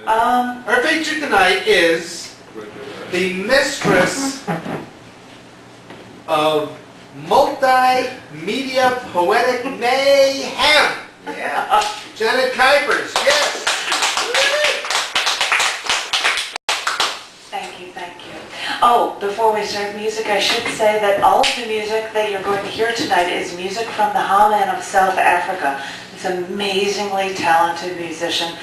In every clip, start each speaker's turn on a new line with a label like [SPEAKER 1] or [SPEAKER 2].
[SPEAKER 1] Our feature tonight is the mistress of multimedia poetic mayhem. Yeah, Janet Kuypers. Yes.
[SPEAKER 2] Thank you, thank you. Oh, before we start music, I should say that all of the music that you're going to hear tonight is music from the Haman of South Africa. He's an amazingly talented musician.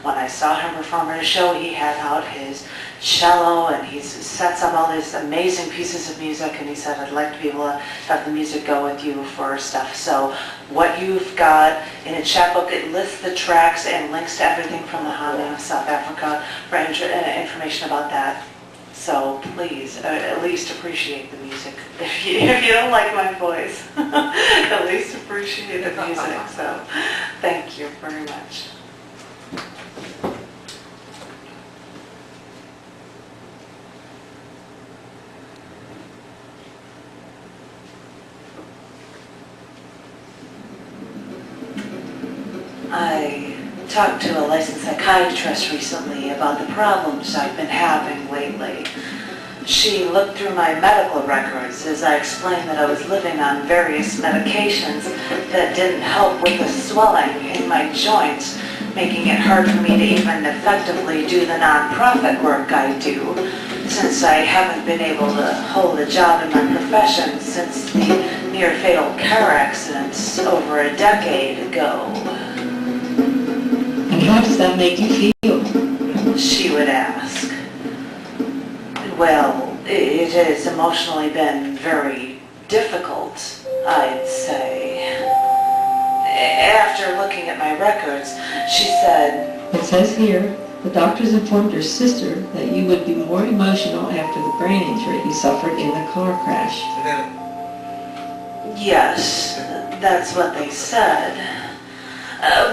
[SPEAKER 2] When I saw him perform at a show, he had out his cello and he sets up all these amazing pieces of music, and he said, I'd like to be able to have the music go with you for stuff. So what you've got in a chapbook, it lists the tracks and links to everything from the Haman of South Africa for information about that. So please, at least appreciate the music. If you don't like my voice, at least appreciate the music. So thank you very much. I talked to a licensed psychiatrist recently about the problems I've been having lately. She looked through my medical records as I explained that I was living on various medications that didn't help with the swelling in my joints, making it hard for me to even effectively do the nonprofit work I do, since I haven't been able to hold a job in my profession since the near-fatal car accidents over a decade ago.
[SPEAKER 3] And how does that make you feel?
[SPEAKER 2] She would ask. Well, it has emotionally been very difficult, I'd say. After looking at my records, she said,
[SPEAKER 3] It says here, the doctors informed your sister that you would be more emotional after the brain injury you suffered in the car crash.
[SPEAKER 2] Yes, that's what they said.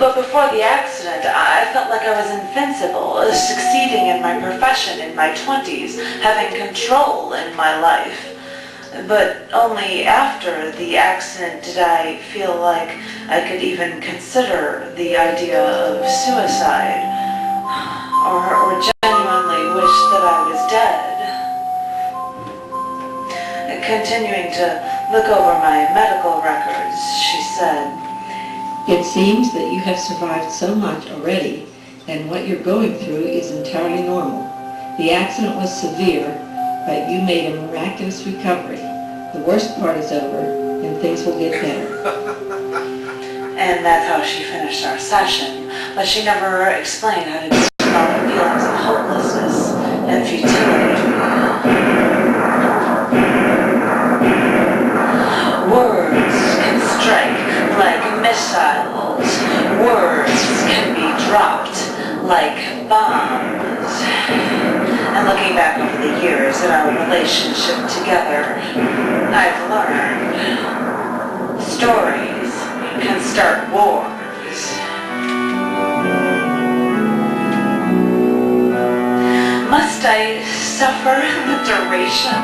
[SPEAKER 2] But before the accident, I felt like I was invincible, succeeding in my profession in my 20s, having control in my life. But only after the accident did I feel like I could even consider the idea of suicide, or genuinely wish that I was dead. Continuing to look over my medical records, she said,
[SPEAKER 3] It seems that you have survived so much already, and what you're going through is entirely normal. The accident was severe, but you made a miraculous recovery. The worst part is over, and things will get better.
[SPEAKER 2] And that's how she finished our session, but she never explained how to deal with all the feelings of hopelessness and futility. Words can strike like missiles. Words can be dropped like bombs. And looking back over the years in our relationship together, I've learned stories can start wars. Must I suffer the duration?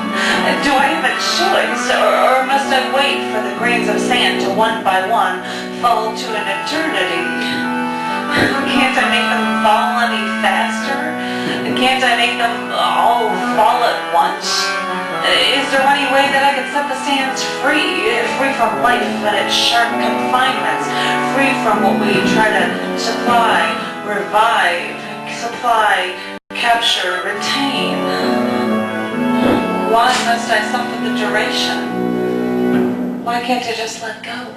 [SPEAKER 2] Do I have a choice, or must I wait for the grains of sand to one by one fall to an eternity? Can't I make them fall any faster? Can't I make them all fall at once? Is there any way that I could set the sands free from life and its sharp confinements, free from what we try to supply, revive, capture, retain? Why must I suffer the duration? Why can't I just let go?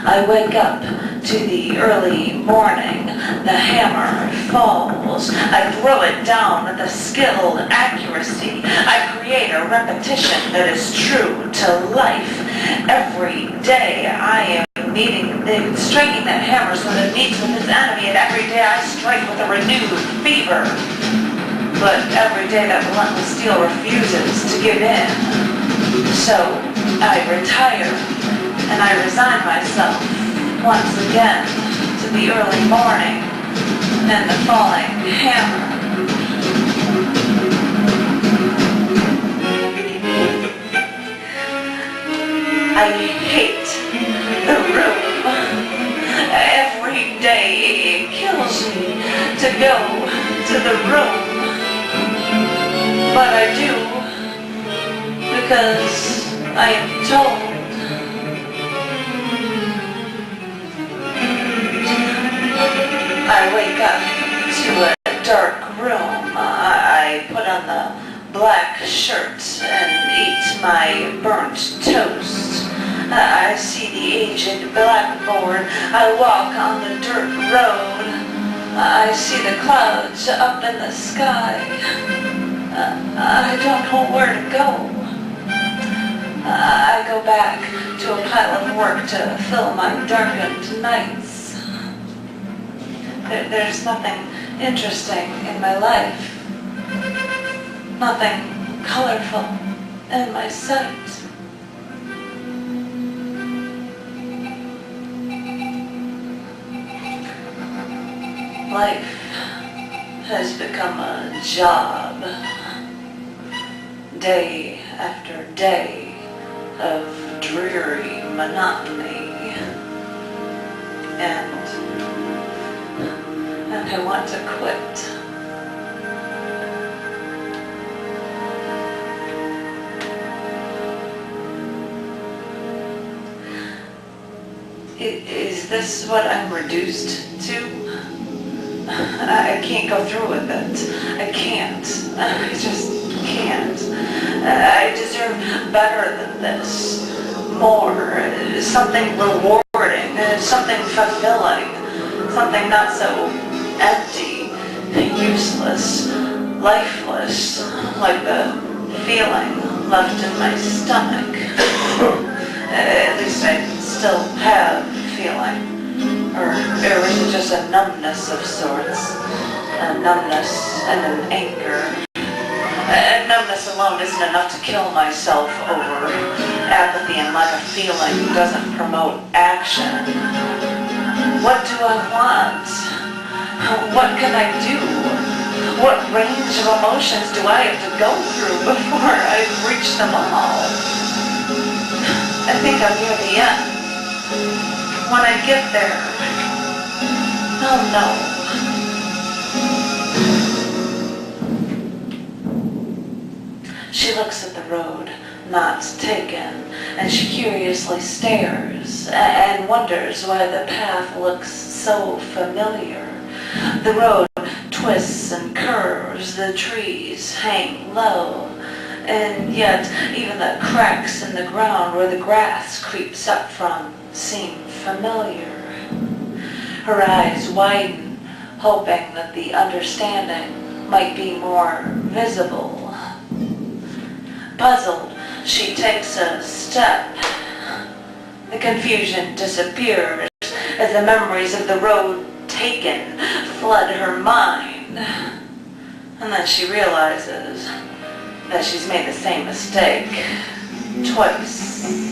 [SPEAKER 2] I wake up to the early morning. The hammer falls. I throw it down with a skilled accuracy. I create a repetition that is true to life. Every day I am striking that hammer so that it meets with its enemy, and every day I strike with a renewed fever. But every day that relentless steel refuses to give in. So I retire, and I resign myself once again to the early morning and the falling hammer. I hate the room. go to the room, but I do because I am told. I wake up to a dark room. I put on the black shirt and eat my burnt toast. I see the aged blackboard. I walk on the dirt road. I see the clouds up in the sky. I don't know where to go. I go back to a pile of work to fill my darkened nights. There's nothing interesting in my life. Nothing colorful in my sight. Life has become a job. Day after day of dreary monotony. And I want to quit. Is this what I'm reduced to? I can't go through with it. I can't. I just can't. I deserve better than this. More. Something rewarding. Something fulfilling. Something not so empty, useless, lifeless, like the feeling left in my stomach. At least I still have feeling. Or is it just a numbness of sorts? A numbness and an anger. And numbness alone isn't enough to kill myself over. Apathy and lack of feeling doesn't promote action. What do I want? What can I do? What range of emotions do I have to go through before I've reached them all? I think I'm near the end. When I get there, I'll know. She looks at the road, not taken, and she curiously stares and wonders why the path looks so familiar. The road twists and curves, the trees hang low, and yet even the cracks in the ground where the grass creeps up from seem familiar. Her eyes widen, hoping that the understanding might be more visible. Puzzled, she takes a step. The confusion disappears as the memories of the road taken flood her mind. And then she realizes that she's made the same mistake twice.